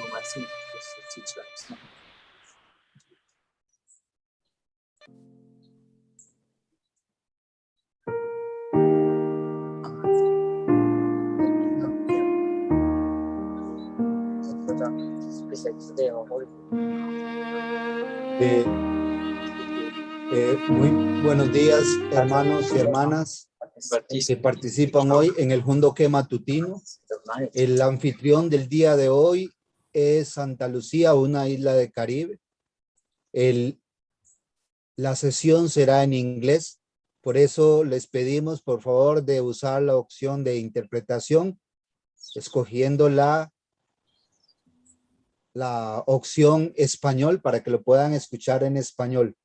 말씀 듣지 않습니다. Muy buenos días, hermanos y hermanas que participan hoy en el Jundoque Matutino. El anfitrión del día de hoy es Santa Lucía, una isla del Caribe. La sesión será en inglés, por eso les pedimos por favor de usar la opción de interpretación, escogiendo la opción español para que lo puedan escuchar en español.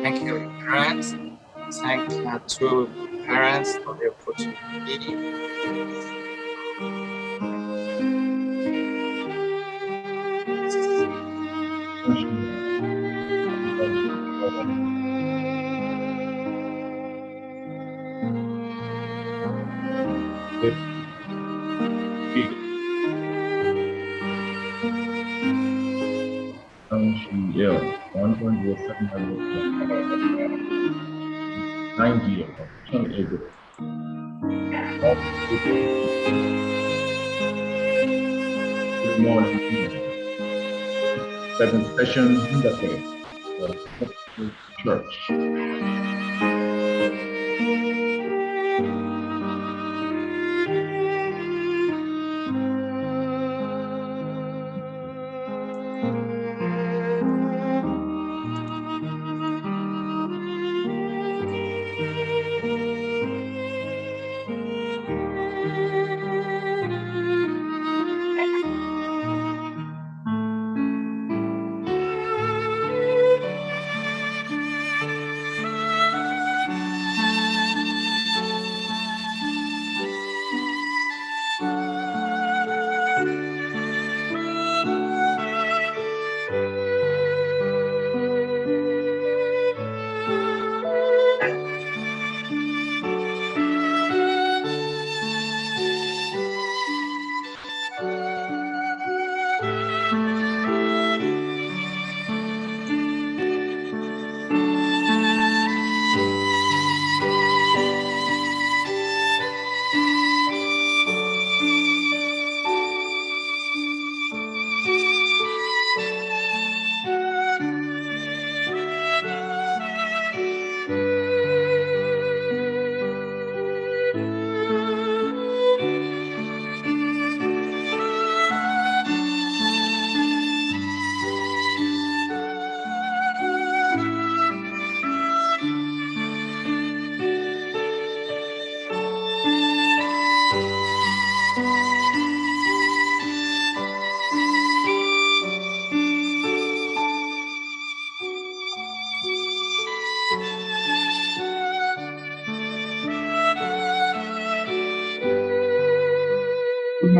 Thank you, parents. Thank you to parents for the opportunity. Good morning. Second session in the day of church.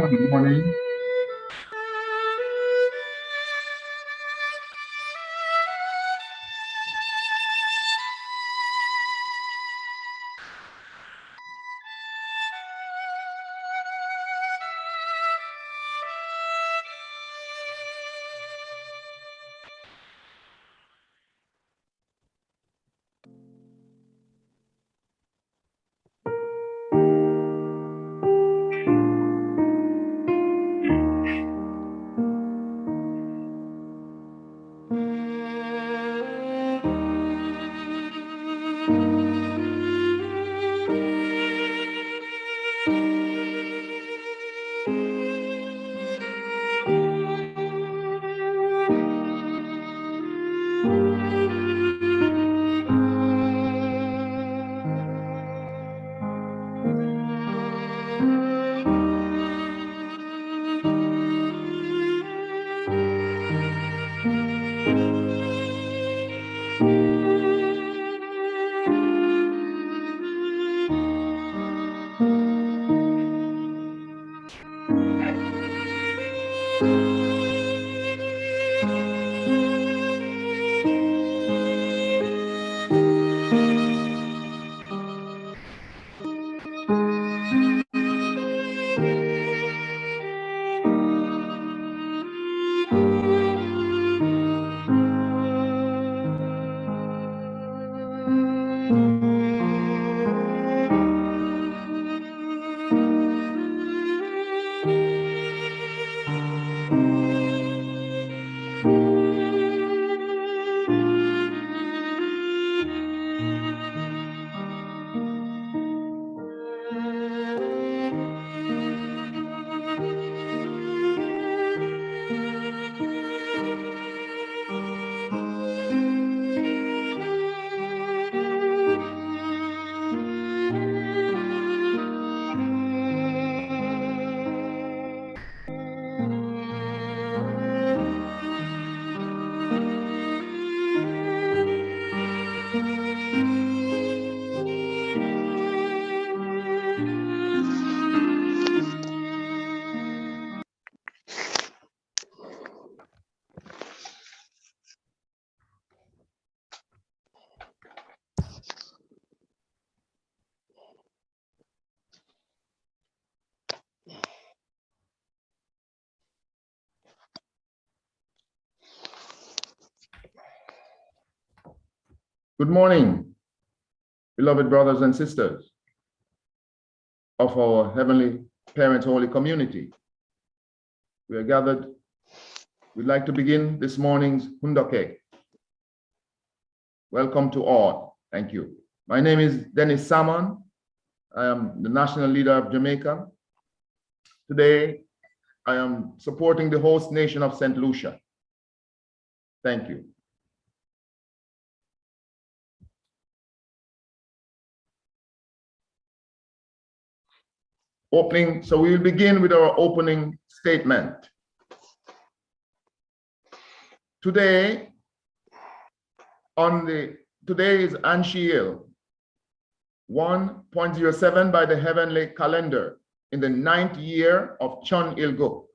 Good morning. Good morning, beloved brothers and sisters of our Heavenly Parents Holy Community. We are gathered. We'd like to begin this morning's Hundoke. Welcome to all. Thank you. My name is Dennis Salmon. I am the national leader of Jamaica. Today, I am supporting the host nation of St. Lucia. Thank you. So we will begin with our opening statement. Today is Anshiel 1.07 by the heavenly calendar in the 9th year of Chun Ilguk.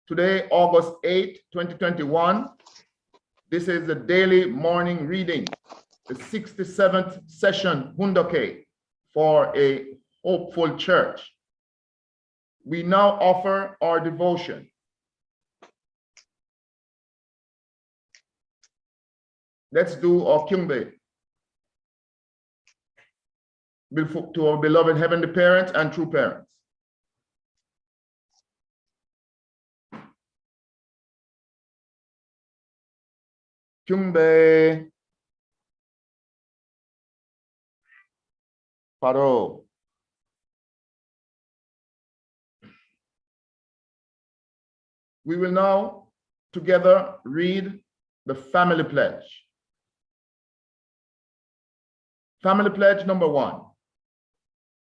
Today, August 8, 2021, this is the daily morning reading, the 67th session Hundoke for a hopeful church. We now offer our devotion. Let's do our Kyungbe to our beloved heavenly parents and true parents. Kyungbe Paro. We will now together read the family pledge. Family pledge number 1.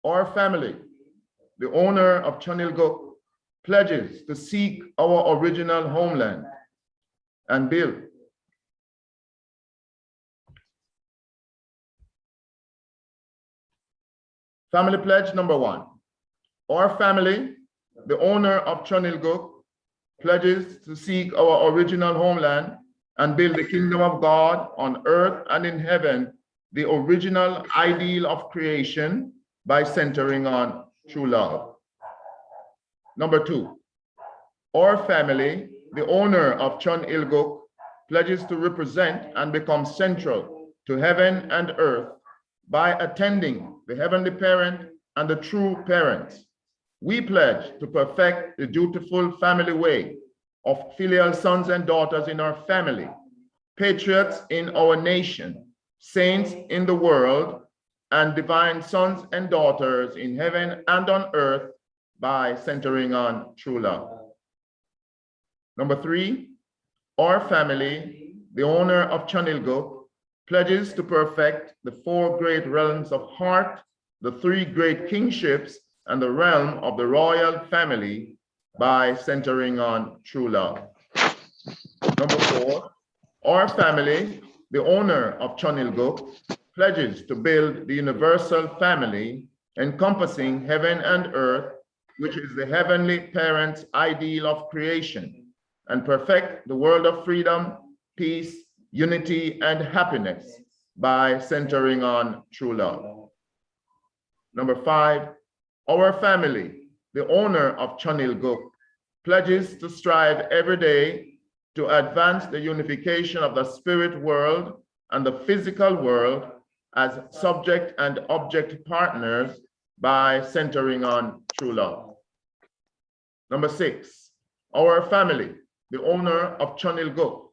Our family, the owner of Chunilguk, pledges to seek our original homeland and build. Family pledge number 1. Our family, the owner of Chunilguk, pledges to seek our original homeland and build the kingdom of God on earth and in heaven, the original ideal of creation by centering on true love. Number 2, our family, the owner of Chun Ilguk, pledges to represent and become central to heaven and earth by attending the heavenly parent and the true parents. We pledge to perfect the dutiful family way of filial sons and daughters in our family, patriots in our nation, saints in the world, and divine sons and daughters in heaven and on earth by centering on true love. Number 3, our family, the owner of Chunilguk, pledges to perfect the 4 great realms of heart, the 3 great kingships, and the realm of the royal family by centering on true love. Number 4, our family, the owner of Chunilguk, pledges to build the universal family encompassing heaven and earth, which is the heavenly parent's ideal of creation, and perfect the world of freedom, peace, unity, and happiness by centering on true love. Number 5, our family, the owner of Chunilguk, pledges to strive every day to advance the unification of the spirit world and the physical world as subject and object partners by centering on true love. Number 6, our family, the owner of Chonilguk,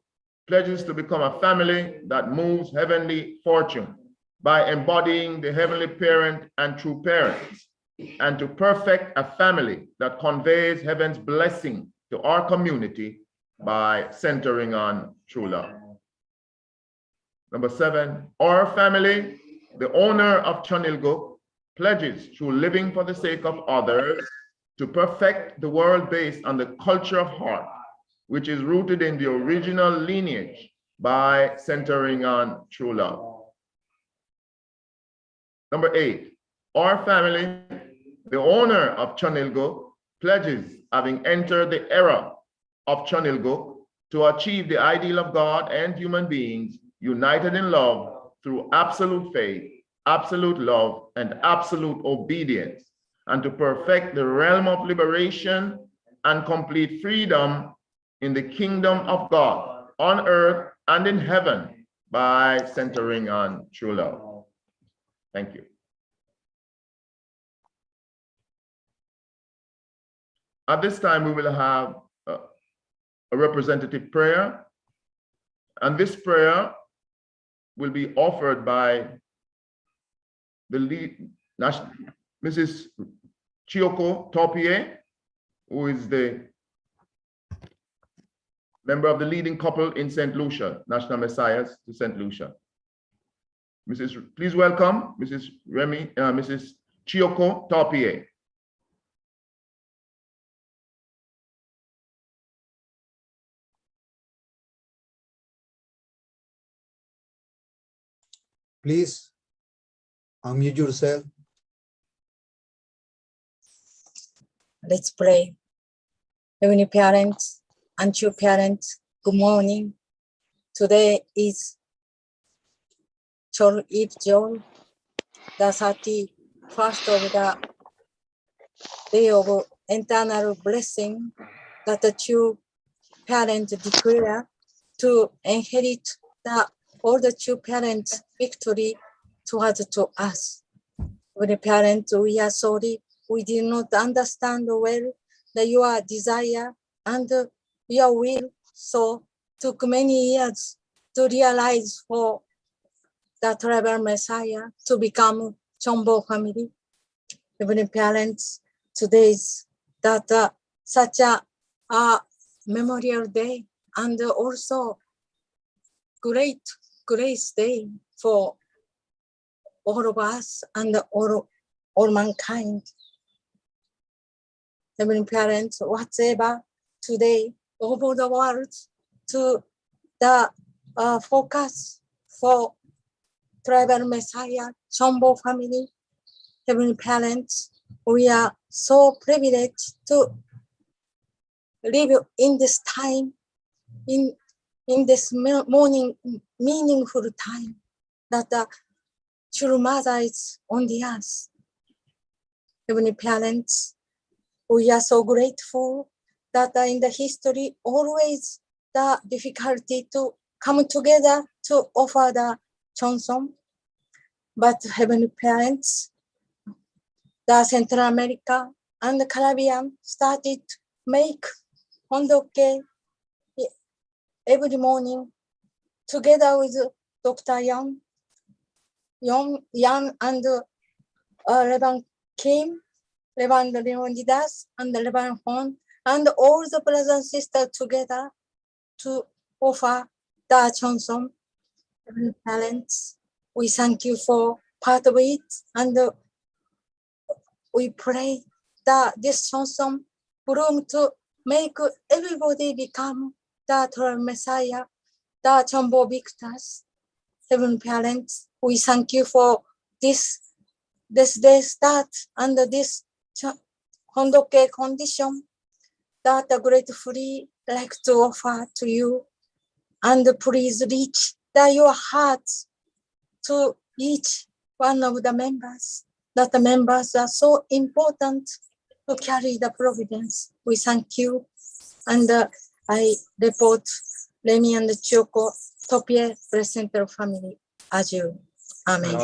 pledges to become a family that moves heavenly fortune by embodying the heavenly parent and true parents, and to perfect a family that conveys heaven's blessing to our community by centering on true love. Number 7, our family, the owner of Chonilguk, pledges through living for the sake of others to perfect the world based on the culture of heart, which is rooted in the original lineage by centering on true love. Number 8, our family, the owner of Chonilguk, pledges, having entered the era of Chonilguk, to achieve the ideal of God and human beings united in love through absolute faith, absolute love, and absolute obedience, and to perfect the realm of liberation and complete freedom in the kingdom of God on earth and in heaven by centering on true love. Thank you. At this time, we will have a representative prayer, and this prayer will be offered by the lead, Mrs. Chioko Topie, who is the member of the leading couple in St. Lucia, National Messiahs to St. Lucia. Please welcome Mrs. Mrs. Chioko Topie. Please unmute yourself. Let's pray. Heavenly parents and true parents, good morning. Today is Chol Eve Jol, the 31st of the day of eternal blessing that the true parents declare to inherit all the true parents' victory towards to us. Heavenly parents, we are sorry. We did not understand well your desire and your will, so took many years to realize for the tribal Messiah to become Chombo family. Heavenly parents, today is that such a memorial day and also great grace day for all of us and all mankind. Heavenly parents, whatever today over the world to the focus for tribal Messiah, Chombo family. Heavenly parents, we are so privileged to live in this time, in this morning meaningful time that the true mother is on the earth. Heavenly parents, we are so grateful that in the history always the difficulty to come together to offer the Chonsom. But Heavenly parents, the Central America and the Caribbean started to make hondoke every morning together with Dr. Yang and Reverend Kim, Reverend Leonidas and Reverend Hon, and all the brothers and sisters together to offer the Chonsom. Heavenly parents, we thank you for part of it, and we pray that this Chonsom bloom to make everybody become the true Messiah, the Chombo victors. Heavenly parents, we thank you for this day start under this hondoke condition that gratefully like to offer to you, and please reach your hearts to each one of the members, that the members are so important to carry the providence. We thank you, and I report Remy and Chioko Topie presenter family as you. Amen.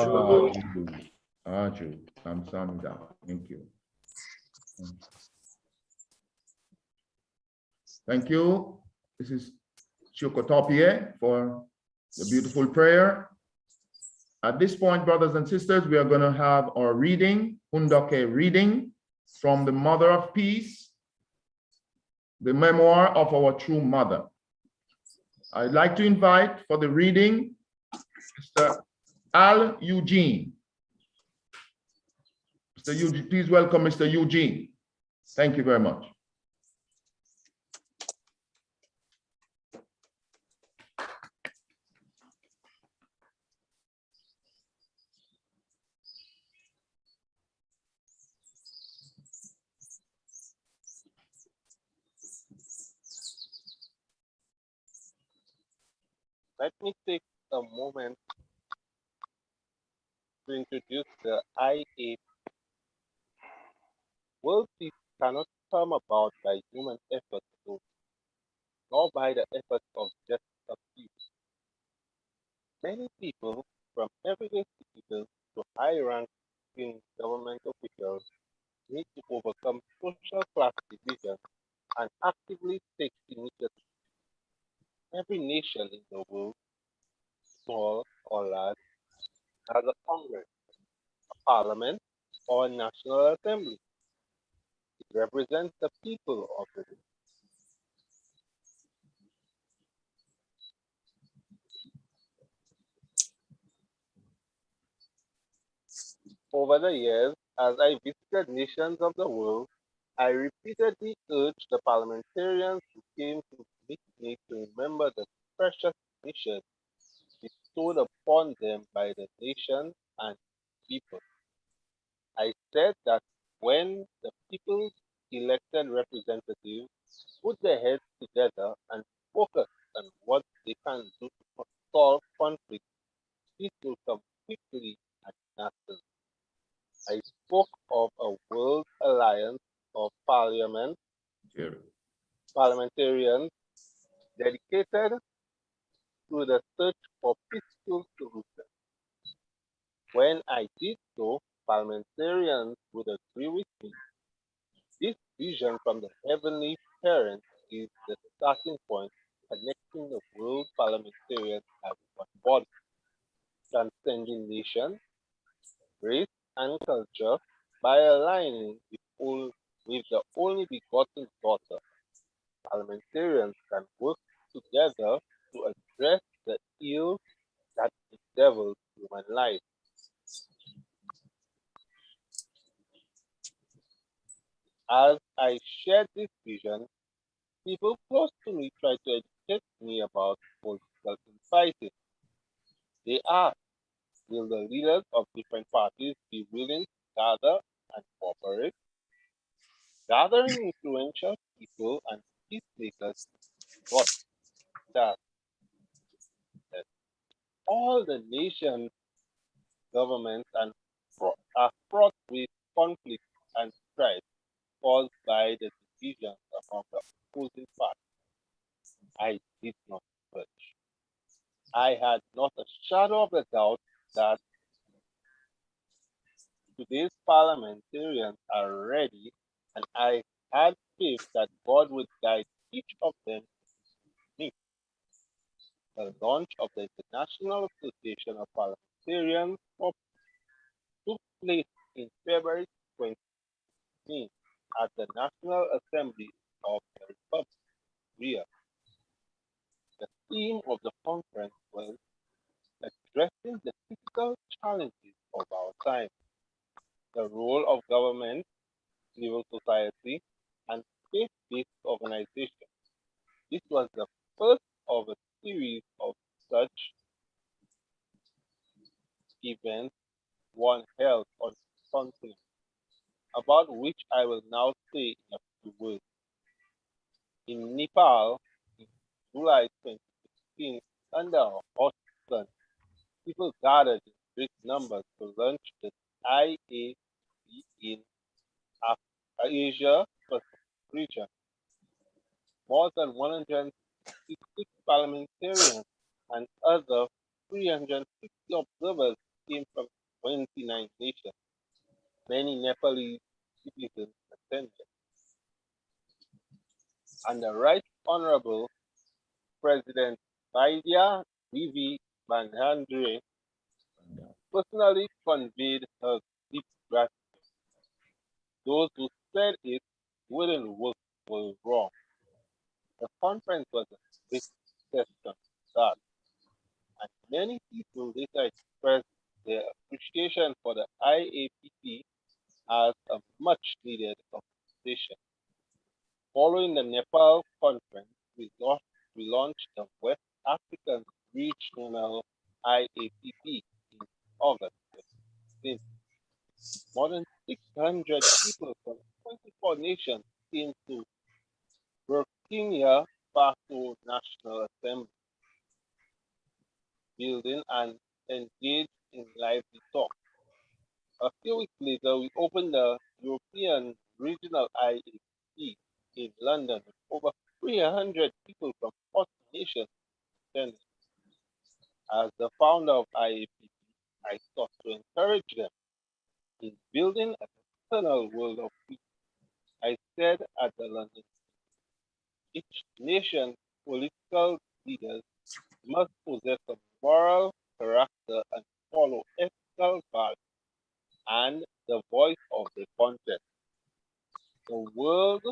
Aju. Kamsahamnida. Thank you. Thank you. This is Chukotopie for the beautiful prayer. At this point, brothers and sisters, we are going to have our reading, Hundoke reading from the Mother of Peace, the memoir of our true mother. I'd like to invite for the reading Mr. Al Eugene. Mr. Eugene, please welcome Mr. Eugene. Thank you very much. Let me take a moment to introduce the IA. World peace cannot come about by human effort alone, nor by the efforts of just a few. Many people, from everyday citizens to high-ranking government officials, need to overcome social class division and actively take initiative. Every nation in the world, small or large, has a Congress, a Parliament, or a National Assembly. It represents the people of the nation. Over the years, as I visited nations of the world, I repeatedly urged the parliamentarians who came to meet me to remember the precious mission bestowed upon them by the nation and people. I said that when the people's elected representatives put their heads together and focus on what they can do to solve conflicts, peace will come quickly and naturally. I spoke of a world alliance of parliamentarians dedicated to the search for peaceful solutions. When I did so, parliamentarians would agree with me. This vision from the heavenly parent is the starting point, connecting the world parliamentarians as one body, transcending nation, race, and culture by aligning with the only begotten daughter. Parliamentarians can work together to address the ills that bedevil human life. As I shared this vision, people close to me tried to educate me about political infighting. They asked, will the leaders of different parties be willing to gather and cooperate? Gathering influential people and peacemakers is not that. All the nations, governments, are fraught with conflict and strife caused by the divisions among the opposing parties. I did not budge. I had not a shadow of a doubt that today's parliamentarians are ready, and I had faith that God would guide each of them to me. The launch of the International Association of Parliamentarians took place in February 2016 at the National Assembly of the Republic of Korea. The theme of the conference was addressing the critical challenges of our time, the role of government, civil society, and faith-based organizations. This was the first of a series of such events one held on the continent, about which I will now say in a few words. In Nepal, in July 2016, under a hot sun, people gathered in great numbers to launch the IAC in Asia Pacific region. More than 166 parliamentarians and other 360 observers came from 29 nations. Many Nepalese citizens attended. And the Right Honorable President Vidya Devi Bandhandre personally conveyed her deep gratitude. Those who said it wouldn't work were wrong. The conference was a big success start, and many people later expressed their appreciation for the IAPP as a much needed organization. Following the Nepal conference, we launched the West African Regional IAPP in August. Since more than 600 people from 24 nations came to Burkina Faso National Assembly building and engaged in lively talk. A few weeks later, we opened the European Regional IAPP in London with over 300 people from 40 nations attending. As the founder of IAPP, I sought to encourage them in building an eternal world of peace. I said at the London, each nation's political leaders must possess a moral character and follow ethical values and the voice of the content. The world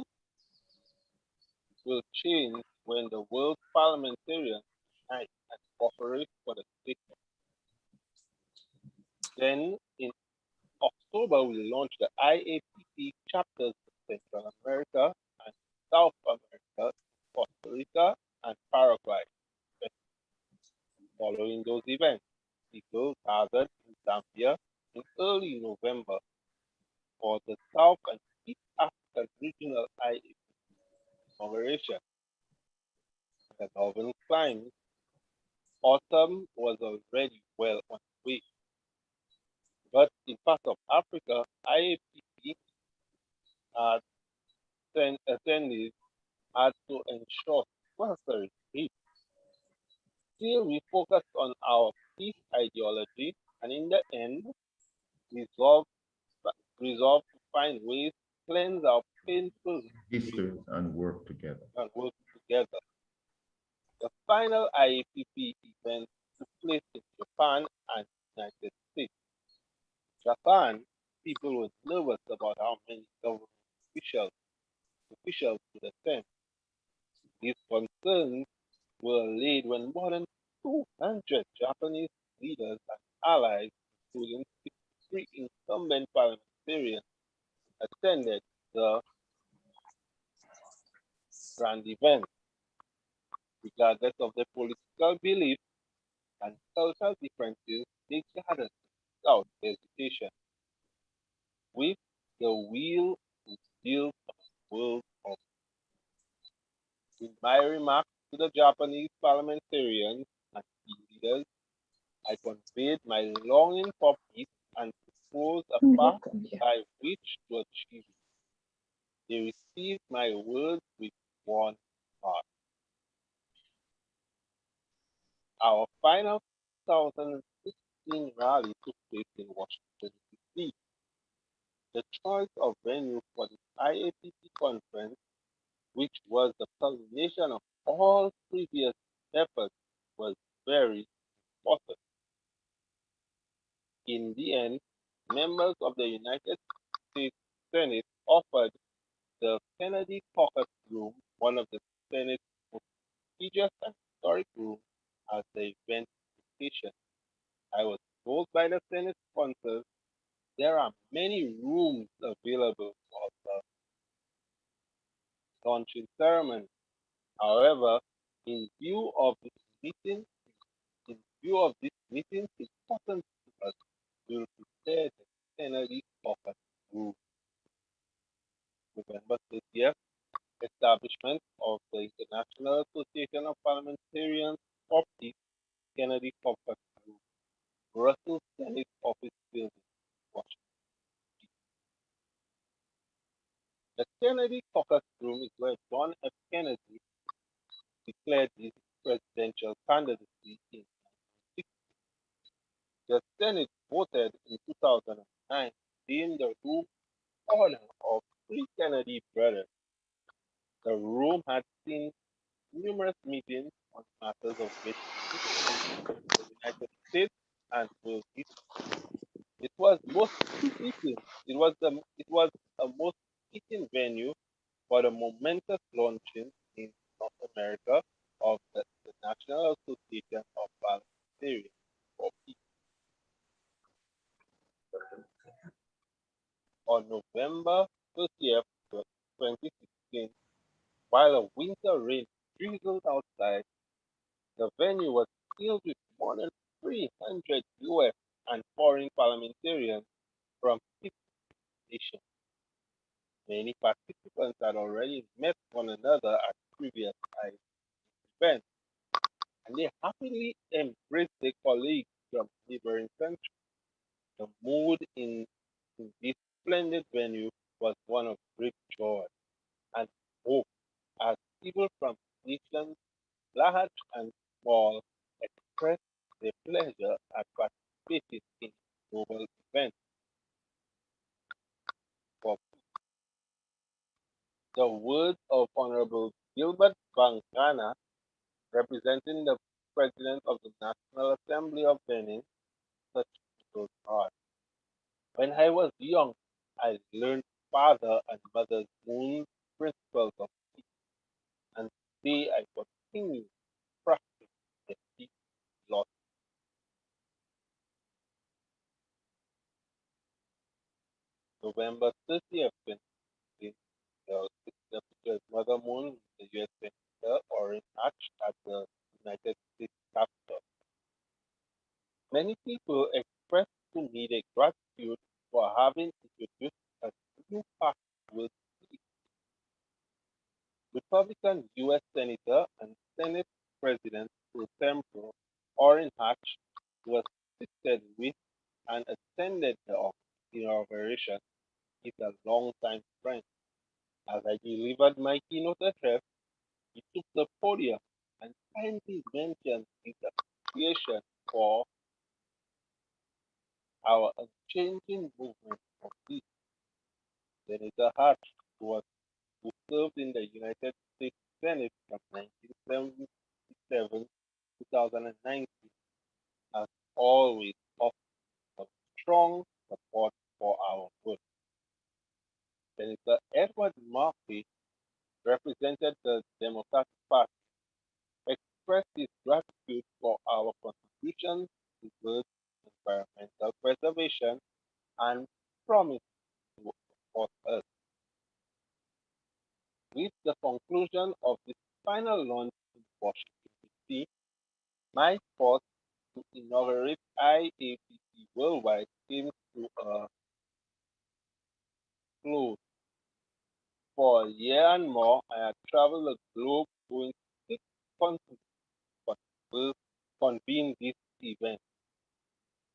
will change when the world's parliamentarians unite and cooperate for the sake of it. Then in October, we launched the IAPP chapters in Central America and South America, Costa Rica, and Paraguay. Following those events, people gathered in Zambia in early November for the South and East African Regional IAPP inauguration. The northern climes, autumn was already well on the way. But in parts of Africa, IAPP attendees had to ensure necessary peace. Still, we focused on our peace ideology and in the end, resolved to find ways to cleanse our painful history and work together. The final IAPP event took place in Japan and United States. Japan, people were nervous about how many government officials would attend. These concerns were allayed when more than 200 Japanese leaders and allies, including 63 incumbent parliamentarians, attended the grand event. Regardless of their political beliefs and cultural differences, they gathered without hesitation. With the will to build a world of peace. In my remarks to the Japanese parliamentarians and key leaders, I conveyed my longing for peace and proposed a path by which to achieve it. They received my words with one heart. Our final 2016 rally took place in Washington, D.C. The choice of venue for the IAPP conference, which was the culmination of all previous efforts, was very important. In the end, members of the United States Senate offered the Kennedy Caucus Room, one of the Senate's most prestigious and historic rooms, as the event location. I was told by the Senate sponsors there are many rooms available for the launching ceremony. However, in view of this meeting, it's important to us to prepare the Kennedy Caucus Room. November 30th, establishment of the International Association of Parliamentarians for Peace, Kennedy Caucus Room, Russell Senate Office Building, Washington. The Kennedy Caucus Room is where John F. Kennedy declared his presidential candidacy in 1960. The Senate voted in 2009 in the room honor of three Kennedy brothers. The room had seen numerous meetings on matters of which the United States and world history. It was a most fitting venue for the momentous launching in North America of the National Association of Parliamentarians for Peace. On November 30th, 2016, while a winter rain drizzled outside, the venue was filled with more than 300 U.S. and foreign parliamentarians from 50 nations. Many participants had already met one another at previous events, and they happily embraced their colleagues from neighboring countries. The mood in this splendid venue was one of great joy and hope as people from nations large and small expressed their pleasure at participating in global events. For the words of Honorable Gilbert Bangana, representing the President of the National Assembly of Benin, such people's heart. When I was young, I learned Father and Mother Moon's principles of peace, and today I continue to practice the peace law. November 30th, 2016, the Mother Moon, the U.S. Senator, or in March at the United States Capitol. Many people expressed to me their gratitude for having introduced a new path with peace. Republican U.S. Senator and Senate President pro tempore Orrin Hatch was seated with and attended the inauguration. He's a longtime friend. As I delivered my keynote address, he took the podium and kindly mentioned his appreciation for our unchanging movement of peace. Senator Hatch, who served in the United States Senate from 1977 to 2019, has always offered strong support for our work. Senator Edward Murphy, represented the Democratic Party, expressed his gratitude for our contributions towards environmental preservation and promised to support us. With the conclusion of this final launch in Washington, D.C., my thought to inaugurate IAPP worldwide came to a close. For a year and more, I had traveled the globe going to 6 continents to convene this event.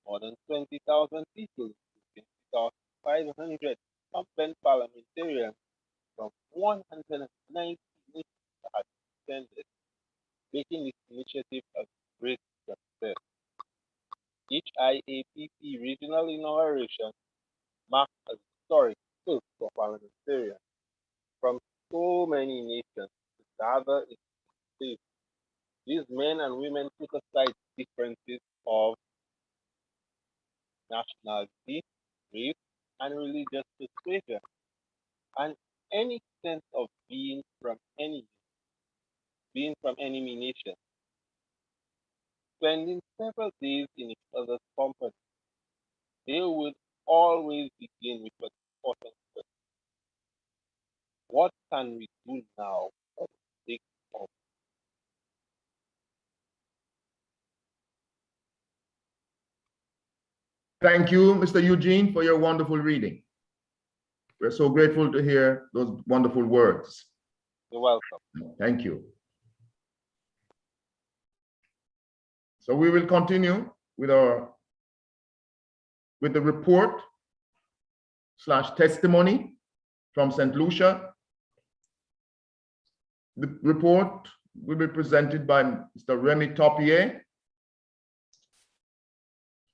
More than 20,000 people, 20,500 competent parliamentarians from 190 nations had attended, making this initiative a great success. Each IAPP regional inauguration marked a historic first for parliamentarians from so many nations to gather in the state. These men and women put aside differences of nationality, race, and religious persuasion, and any sense of being from any nation. Spending several days in each other's company, they would always begin with an important question. What can we do now for the sake of? Thank you, Mr. Eugene, for your wonderful reading. We're so grateful to hear those wonderful words. You're welcome. Thank you. So we will continue with the report / testimony from St. Lucia. The report will be presented by Mr. Remy Topier.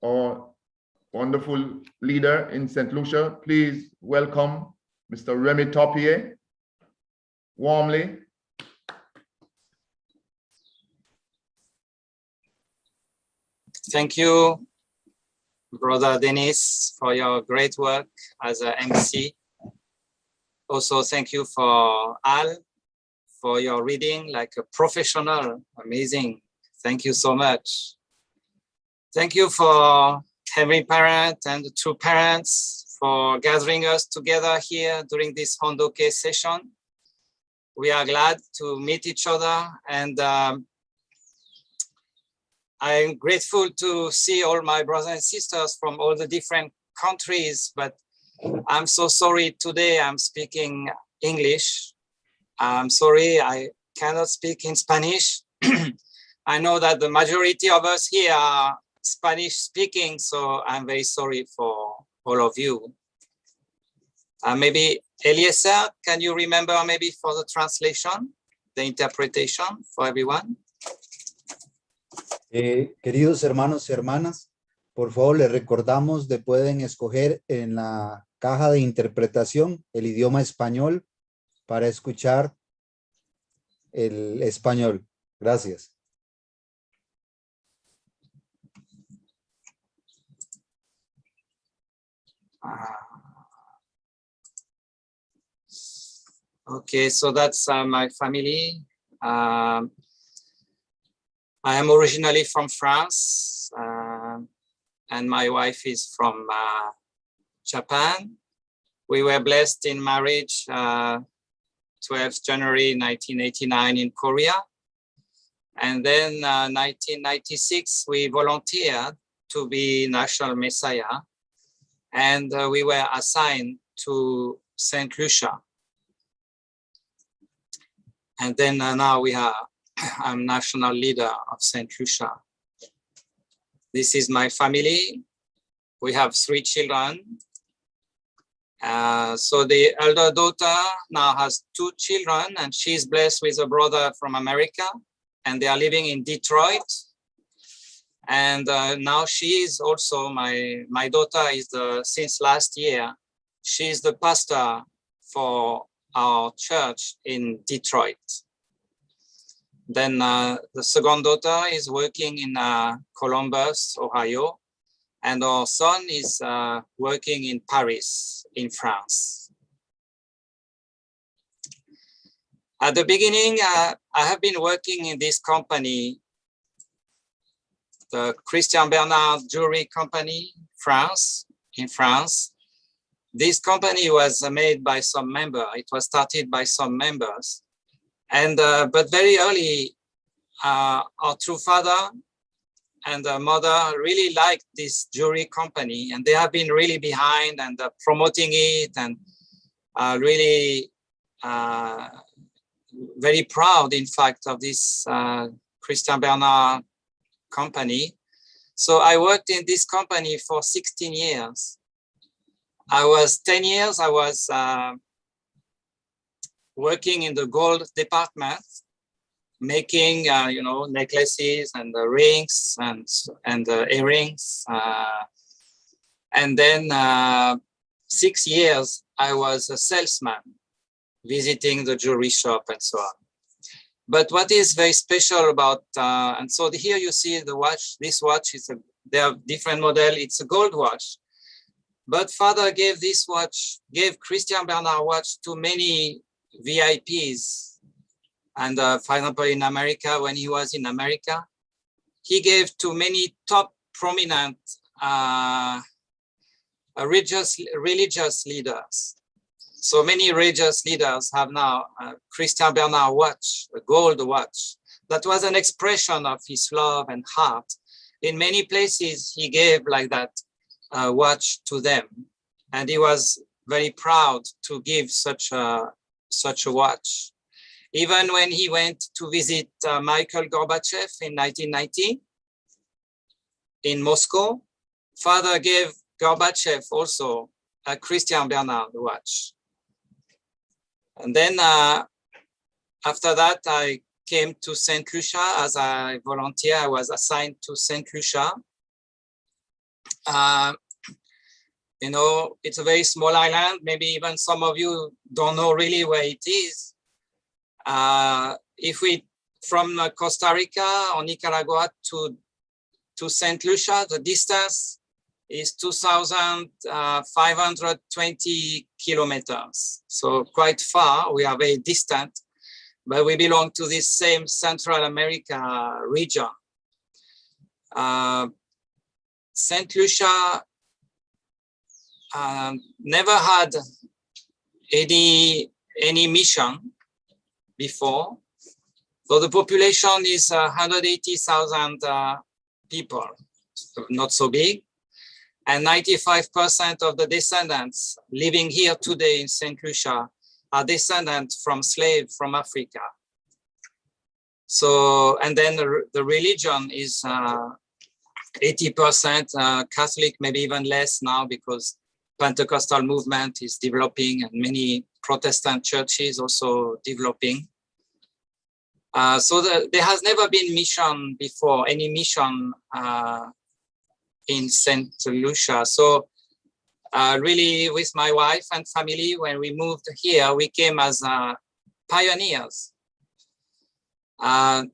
our wonderful leader in St. Lucia. Please welcome Mr. Remy Topier warmly. Thank you, Brother Dennis, for your great work as an MC. Also, thank you for Al, for your reading like a professional. Amazing. Thank you so much. Thank you for every parent and the two parents for gathering us together here during this Hondoke session. We are glad to meet each other, and I'm grateful to see all my brothers and sisters from all the different countries, but I'm so sorry today I'm speaking English. I'm sorry I cannot speak in Spanish. I know that the majority of us here are Spanish speaking, so I'm very sorry for all of you. Maybe Eliezer, can you remember maybe for the translation, the interpretation for everyone? Queridos hermanos y hermanas, por favor les recordamos de pueden escoger en la caja de interpretación el idioma español para escuchar el español. Gracias. Okay, so that's my family. I am originally from France, and my wife is from Japan. We were blessed in marriage 12th January 1989 in Korea. And then 1996, we volunteered to be National Messiah, and we were assigned to St. Lucia. And then now I'm national leader of St. Lucia. This is my family. We have 3 children. So the elder daughter now has 2 children, and she's blessed with a brother from America, and they are living in Detroit. And now she is also, my daughter is since last year, she's the pastor for our church in Detroit. Then the second daughter is working in Columbus, Ohio, and our son is working in Paris, in France. At the beginning, I have been working in this company, the Christian Bernard Jewelry Company, in France. This company was made by some members. It was started by some members. And but very early, our true father and mother really liked this jewelry company, and they have been really behind and promoting it, and really very proud, in fact, of this Christian Bernard company. So I worked in this company for 16 years. 10 years, I was working in the gold department, making necklaces and rings and earrings. And then 6 years, I was a salesman, visiting the jewelry shop and so on. But what is very special about, and so here you see the watch, this watch is they have different model, it's a gold watch. But father gave this watch, gave Christian Bernard watch to many VIPs. And for example, in America, when he was in America, he gave to many top prominent religious leaders. So many religious leaders have now a Christian Bernard watch, a gold watch. That was an expression of his love and heart. In many places, he gave like that watch to them. And he was very proud to give such a watch. Even when he went to visit Michael Gorbachev in 1990 in Moscow, father gave Gorbachev also a Christian Bernard watch. And then after that, I came to St. Lucia as a volunteer. I was assigned to St. Lucia. you know, it's a very small island. Maybe even some of you don't know really where it is. If we, from Costa Rica or Nicaragua to St. Lucia, the distance is 2,520 kilometers. So quite far, we are very distant, but we belong to this same Central America region. St. Lucia never had any mission before. So the population is 180,000 people, not so big. And 95% of the descendants living here today in St. Lucia are descendants from slaves from Africa. So, and then the religion is 80% Catholic, maybe even less now, because Pentecostal movement is developing and many Protestant churches also developing. So there has never been mission before, any mission in St. Lucia. So really with my wife and family, when we moved here, we came as pioneers. At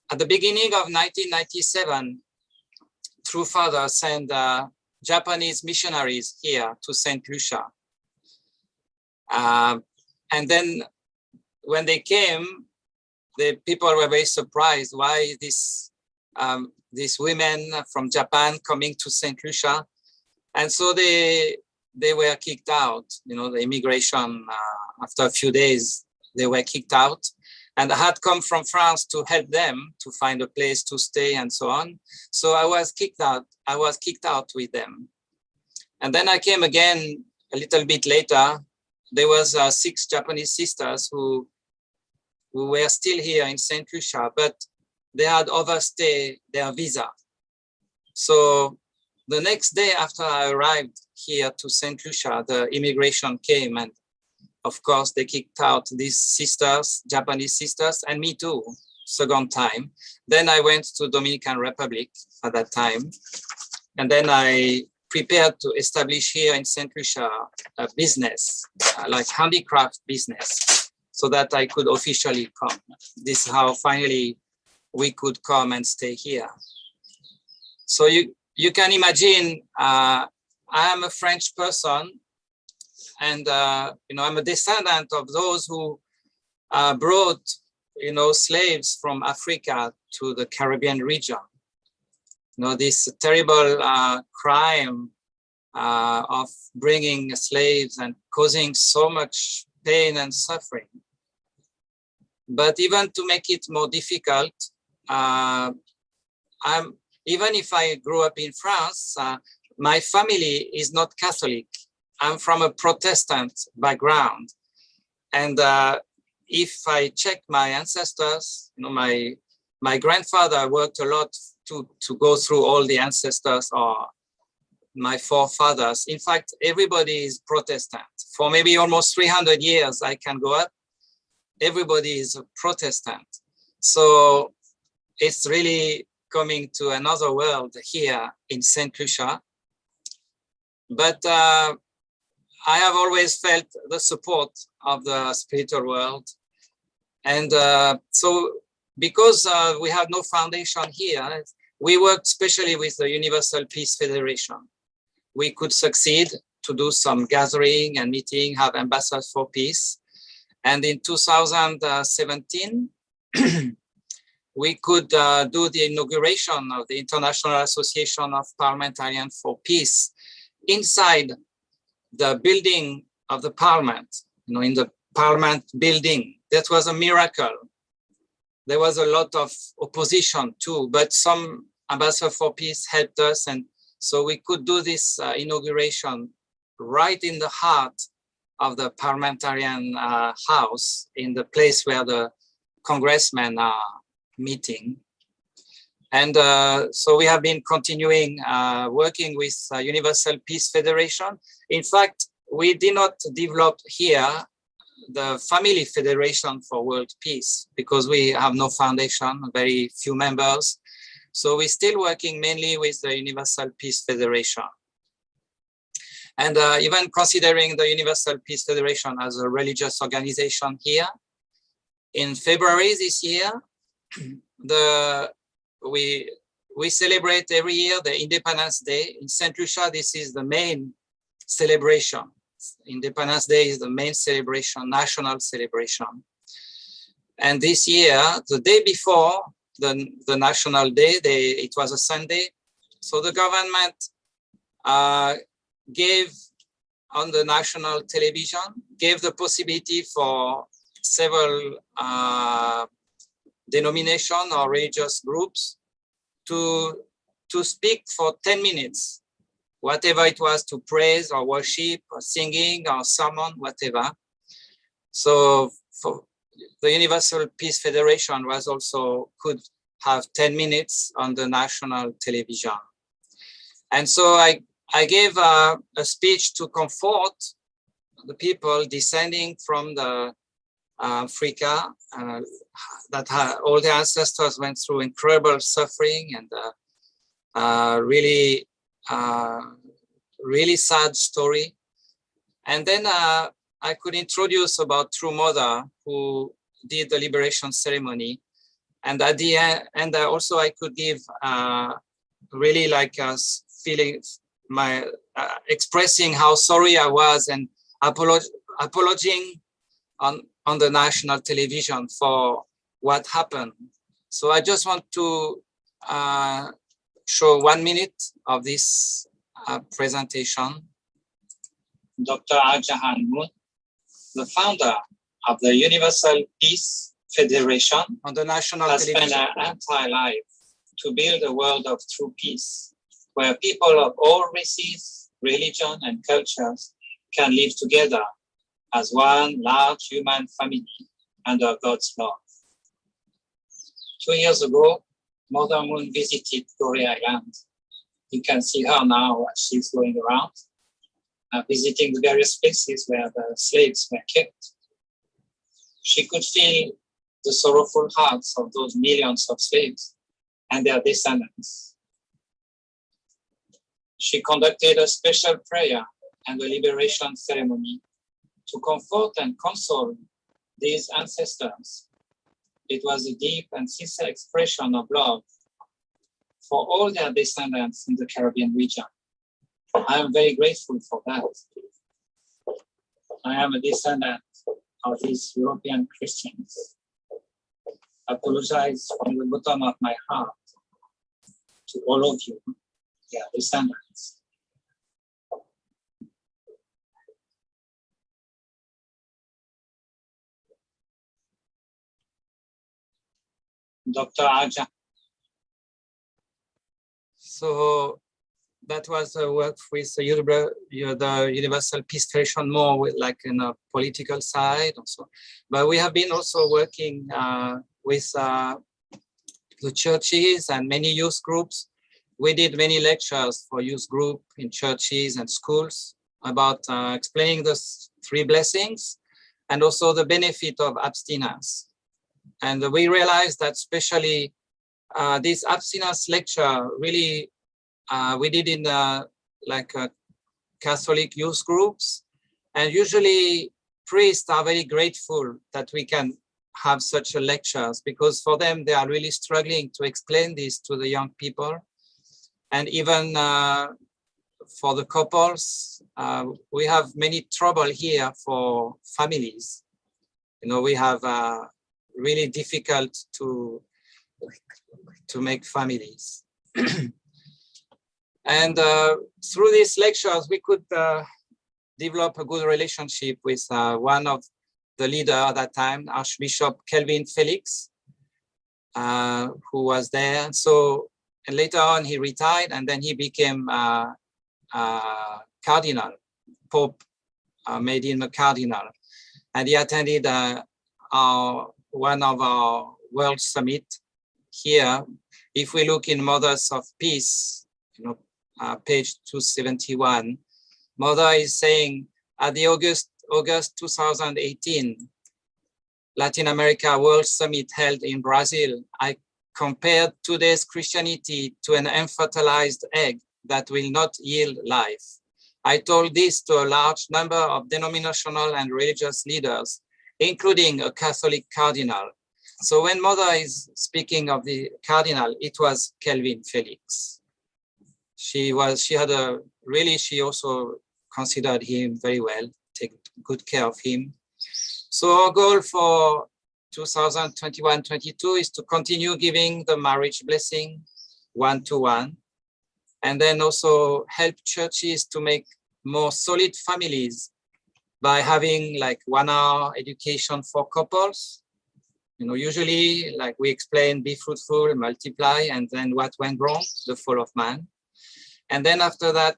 the beginning of 1997, True Father sent Japanese missionaries here to St. Lucia. And then when they came, the people were very surprised why these women from Japan coming to St. Lucia. And so they were kicked out, you know, the immigration, after a few days, they were kicked out. And I had come from France to help them to find a place to stay and so on. So I was kicked out with them. And then I came again a little bit later. There was 6 Japanese sisters who were still here in St. Lucia, but they had overstayed their visa. So the next day after I arrived here to St. Lucia, the immigration came, and of course they kicked out these sisters, Japanese sisters, and me too, second time. Then I went to Dominican Republic at that time. And then I prepared to establish here in St. Lucia a business, like handicraft business, so that I could officially come. This is how finally we could come and stay here. So you can imagine, I am a French person, and you know, I'm a descendant of those who brought, you know, slaves from Africa to the Caribbean region. You know, this terrible crime of bringing slaves and causing so much pain and suffering. But even to make it more difficult, even if I grew up in France, my family is not Catholic. I'm from a Protestant background. And if I check my ancestors, you know, my grandfather worked a lot to go through all the ancestors or my forefathers. In fact, everybody is Protestant. For maybe almost 300 years, I can go up. Everybody is a Protestant. So it's really coming to another world here in St. Lucia. But I have always felt the support of the spiritual world. And so because we have no foundation here, we worked especially with the Universal Peace Federation. We could succeed to do some gathering and meeting, have ambassadors for peace. And in 2017, we could do the inauguration of the International Association of Parliamentarians for Peace inside the building of the parliament, you know, in the parliament building. That was a miracle. There was a lot of opposition too, but some ambassadors for peace helped us. And so we could do this inauguration right in the heart of the parliamentarian house, in the place where the congressmen are meeting. And so we have been continuing working with Universal Peace Federation. In fact, we did not develop here the Family Federation for World Peace because we have no foundation, very few members. So we're still working mainly with the Universal Peace Federation. And even considering the Universal Peace Federation as a religious organization here, in February this year, we celebrate every year the Independence Day. In St. Lucia, this is the main celebration. Independence Day is the main celebration, national celebration. And this year, the day before the National Day, it was a Sunday. So the government gave on the national television, gave the possibility for several denomination or religious groups to speak for 10 minutes, whatever it was, to praise or worship or singing or sermon, whatever. So for the Universal Peace Federation could have 10 minutes on the national television. And so I gave a speech to comfort the people descending from the Africa, that all the ancestors went through incredible suffering and really sad story. And then I could introduce about True Mother, who did the liberation ceremony. And at the end, and also I could give really like us feeling my expressing how sorry I was and apologizing on the national television for what happened. So I just want to show 1 minute of this presentation. Dr. Arjahan Moon, the founder of the Universal Peace Federation, on the national has spent her entire life to build a world of true peace, where people of all races, religion, and cultures can live together as one large human family under God's love. 2 years ago, Mother Moon visited Goree Island. You can see her now as she's going around, visiting the various places where the slaves were kept. She could feel the sorrowful hearts of those millions of slaves and their descendants. She conducted a special prayer and a liberation ceremony to comfort and console these ancestors. It was a deep and sincere expression of love for all their descendants in the Caribbean region. I am very grateful for that. I am a descendant of these European Christians. I apologize from the bottom of my heart to all of you, their descendants. Dr. Aja. So that was a work with the Universal Peace Federation, more with like in a political side also. But we have been also working with the churches and many youth groups. We did many lectures for youth group in churches and schools about explaining the 3 blessings and also the benefit of abstinence. And we realized that especially this abstinence lecture really, we did in like Catholic youth groups. And usually priests are very grateful that we can have such a lectures, because for them, they are really struggling to explain this to the young people. And even for the couples, we have many trouble here for families. You know, we have really difficult to make families. And through these lectures, we could develop a good relationship with one of the leader at that time, Archbishop Kelvin Felix, who was there. And so, and later on he retired, and then he became cardinal. Pope made him a cardinal. And he attended one of our World Summit here. If we look in Mothers of Peace, you know, page 271, Mother is saying at the August 2018 Latin America World Summit held in Brazil, I compared today's Christianity to an unfertilized egg that will not yield life. I told this to a large number of denominational and religious leaders, including a Catholic cardinal. So when Mother is speaking of the cardinal, it was Kelvin Felix. She also considered him very well, take good care of him. So our goal for 2021-22 is to continue giving the marriage blessing one-to-one, and then also help churches to make more solid families by having like 1 hour education for couples. Usually, like we explain, be fruitful, multiply, and then what went wrong, the fall of man. And then after that,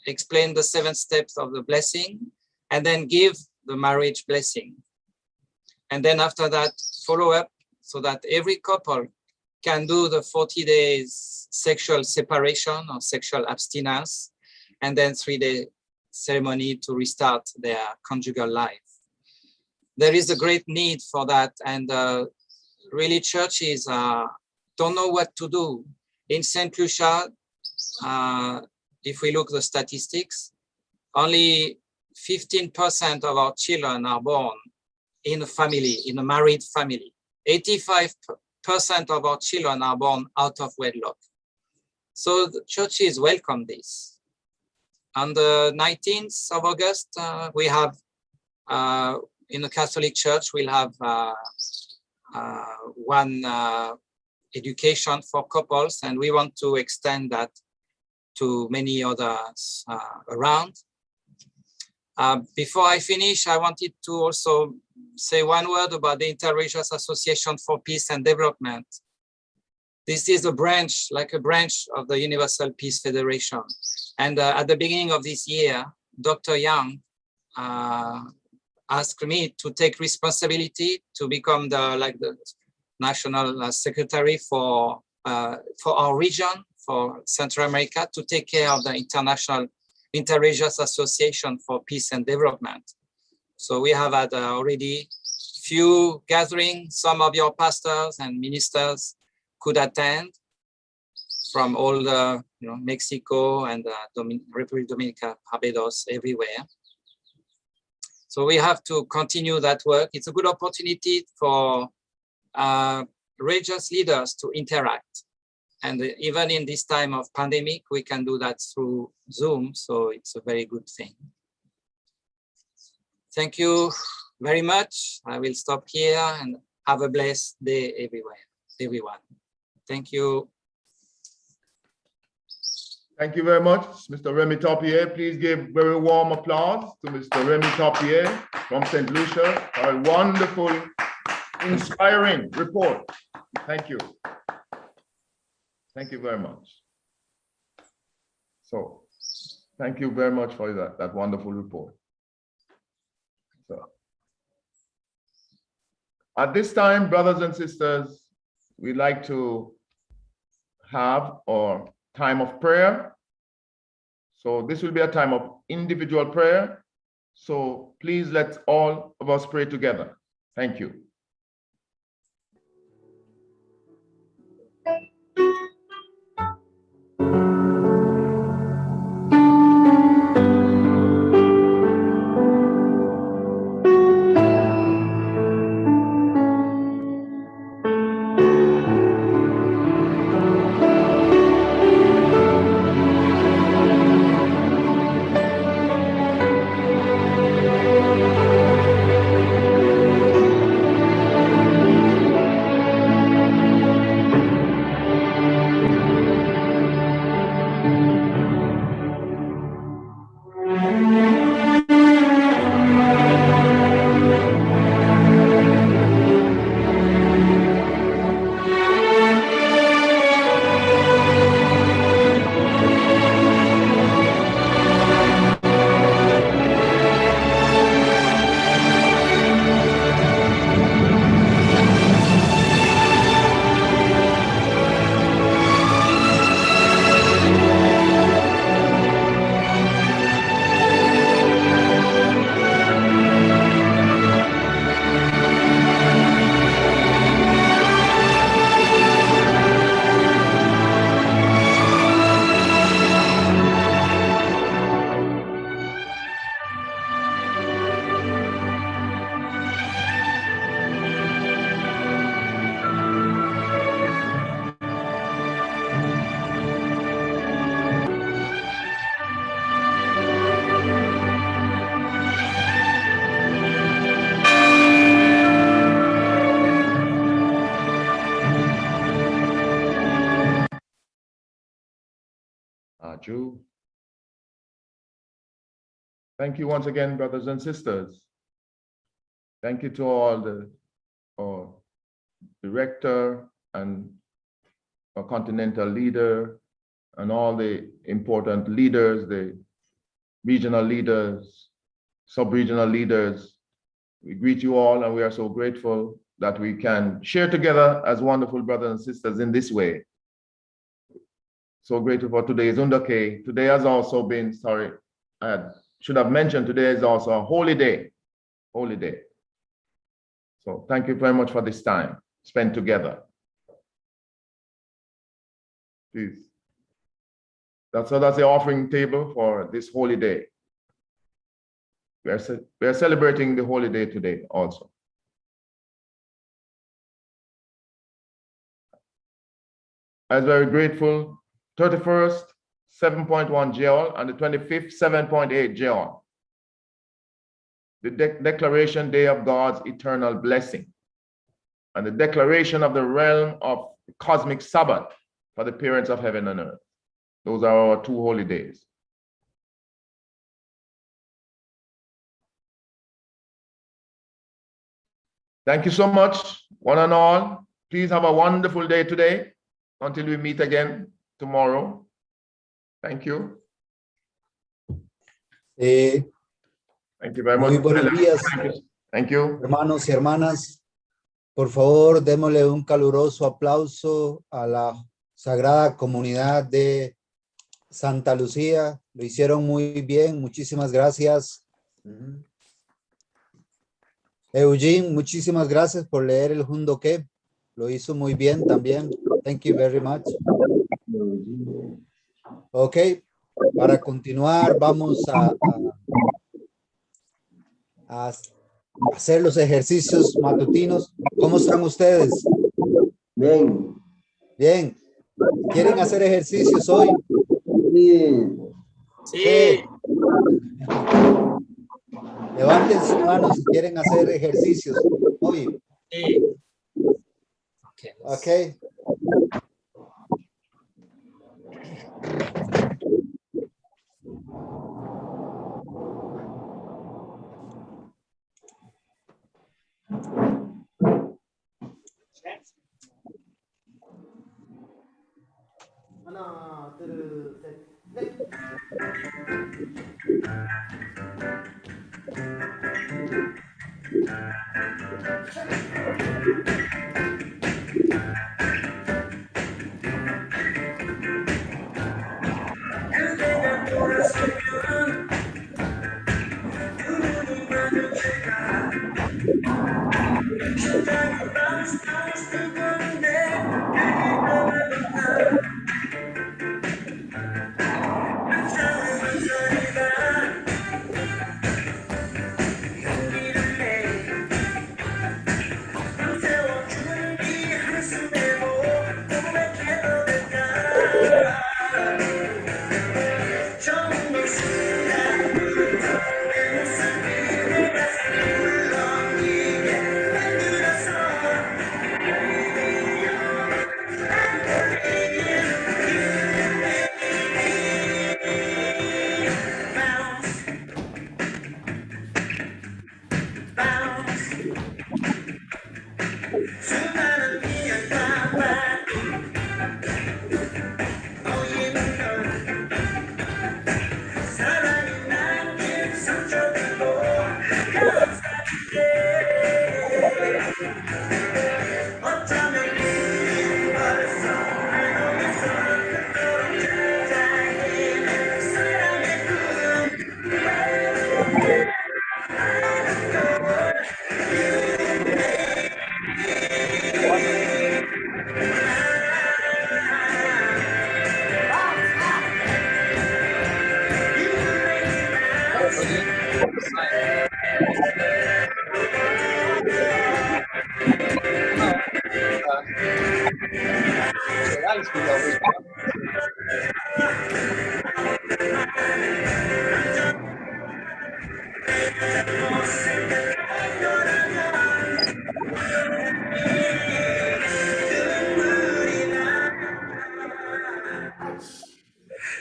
explain the 7 steps of the blessing, and then give the marriage blessing. And then after that, follow up so that every couple can do the 40 days sexual separation or sexual abstinence, and then 3-day ceremony to restart their conjugal life. There is a great need for that, and really churches don't know what to do. In St. Lucia, if we look at the statistics, only 15% of our children are born in a family, in a married family. 85% of our children are born out of wedlock. So the churches welcome this. On the 19th of August, we have, in the Catholic Church, we'll have one education for couples, and we want to extend that to many others around. Before I finish, I wanted to also say one word about the Interreligious Association for Peace and Development. This is a branch, like a branch of the Universal Peace Federation. And at the beginning of this year, Dr. Young asked me to take responsibility to become the national secretary for our region, for Central America, to take care of the International Interreligious Association for Peace and Development. So we have had already few gatherings. Some of your pastors and ministers could attend from all the, Mexico and Republic Dominica, Barbados, everywhere. So we have to continue that work. It's a good opportunity for religious leaders to interact. And even in this time of pandemic, we can do that through Zoom. So it's a very good thing. Thank you very much. I will stop here and have a blessed day everyone. Thank you. Thank you very much, Mr. Remy Topier. Please give very warm applause to Mr. Remy Topier from St. Lucia for a wonderful, inspiring report. Thank you. Thank you very much. So, thank you very much for that wonderful report. So, at this time, brothers and sisters, we'd like to have our time of prayer. So this will be a time of individual prayer. So please let all of us pray together. Thank you. True. Thank you once again, brothers and sisters. Thank you to all the director and our continental leader and all the important leaders, the regional leaders, sub-regional leaders. We greet you all, and we are so grateful that we can share together as wonderful brothers and sisters in this way. So grateful for today's Undake. Today has also been, sorry, I should have mentioned, today is also a holy day. Holy day. So thank you very much for this time spent together. Please. That's the offering table for this holy day. We are celebrating the holy day today also. I was very grateful. 31st, 7.1 joule, and the 25th, 7.8 joule. The declaration day of God's eternal blessing, and the declaration of the realm of the cosmic Sabbath for the parents of heaven and earth. Those are our two holy days. Thank you so much, one and all. Please have a wonderful day today until we meet again tomorrow. Thank you. Thank you very much. Muy buenos días, Thank you. hermanos y hermanas. Por favor, démosle un caluroso aplauso a la sagrada comunidad de Santa Lucía. Lo hicieron muy bien. Muchísimas gracias. Eugene, muchísimas gracias por leer el Jundoque. Lo hizo muy bien también. Thank you very much. Ok, para continuar vamos a hacer los ejercicios matutinos. ¿Cómo están ustedes? Bien. Bien. ¿Quieren hacer ejercicios hoy? Bien. Sí. Levanten sus manos si quieren hacer ejercicios hoy. Sí. Okay. Ok. 하나, 둘, 셋, 넷.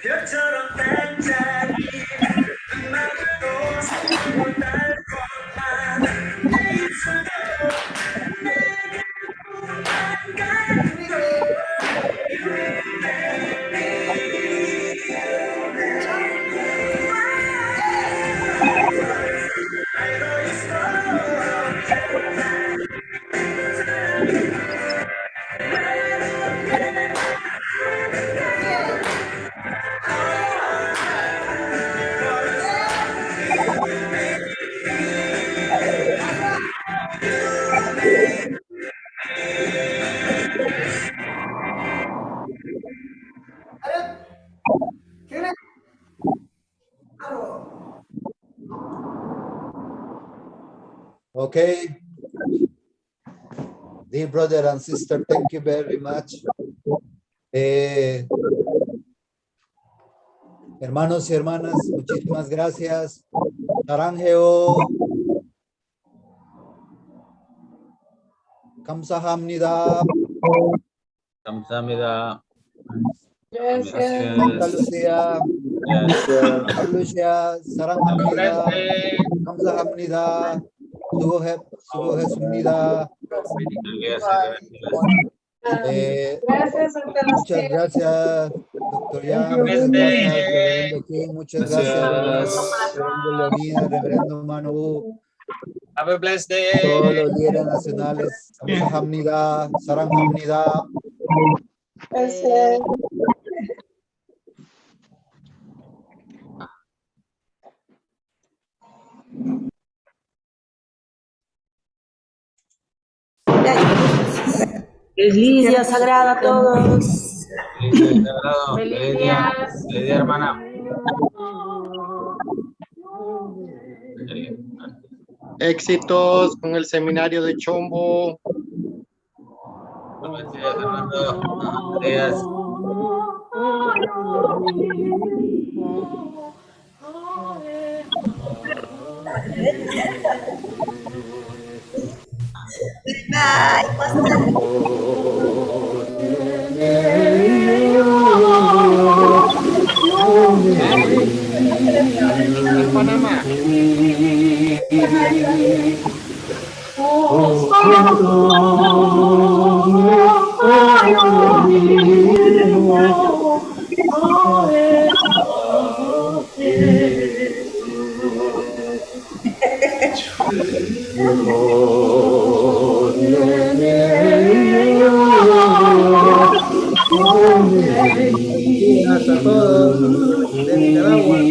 별처럼 Okay. Dear brother and sister, thank you very much. Hermanos y hermanas, muchísimas gracias. Saranghaeo. 감사합니다. 감사합니다. Santa Lucia. LUCIA, 사랑합니다. 감사합니다. 수고했습니다. Gracias, Santa Muchas gracias, doctor Yang. Muchas gracias, reverendo King. Muchas gracias, reverendo Leonida, reverendo Manu. Have a blessed day. Todos los líderes nacionales. 감사합니다. 사랑합니다. Gracias. Feliz día sagrado a todos. Feliz día sagrado. Feliz día. Feliz día, hermana. Éxitos con el seminario de Chombo. Buenos días, Fernando. Buenos días. En Panamá. Hasta todos de Nicaragua.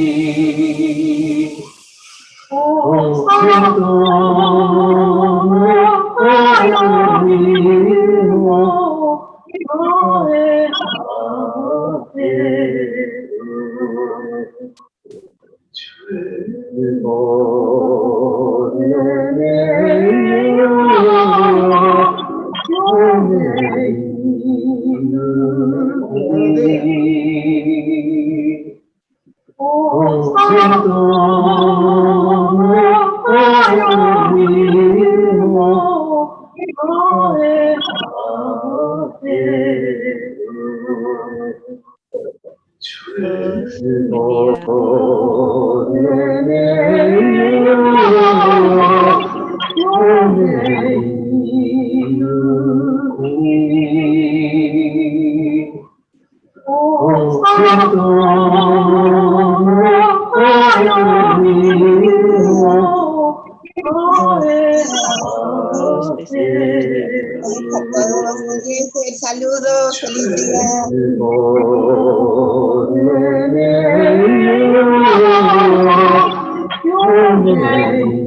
Saludos, feliz día.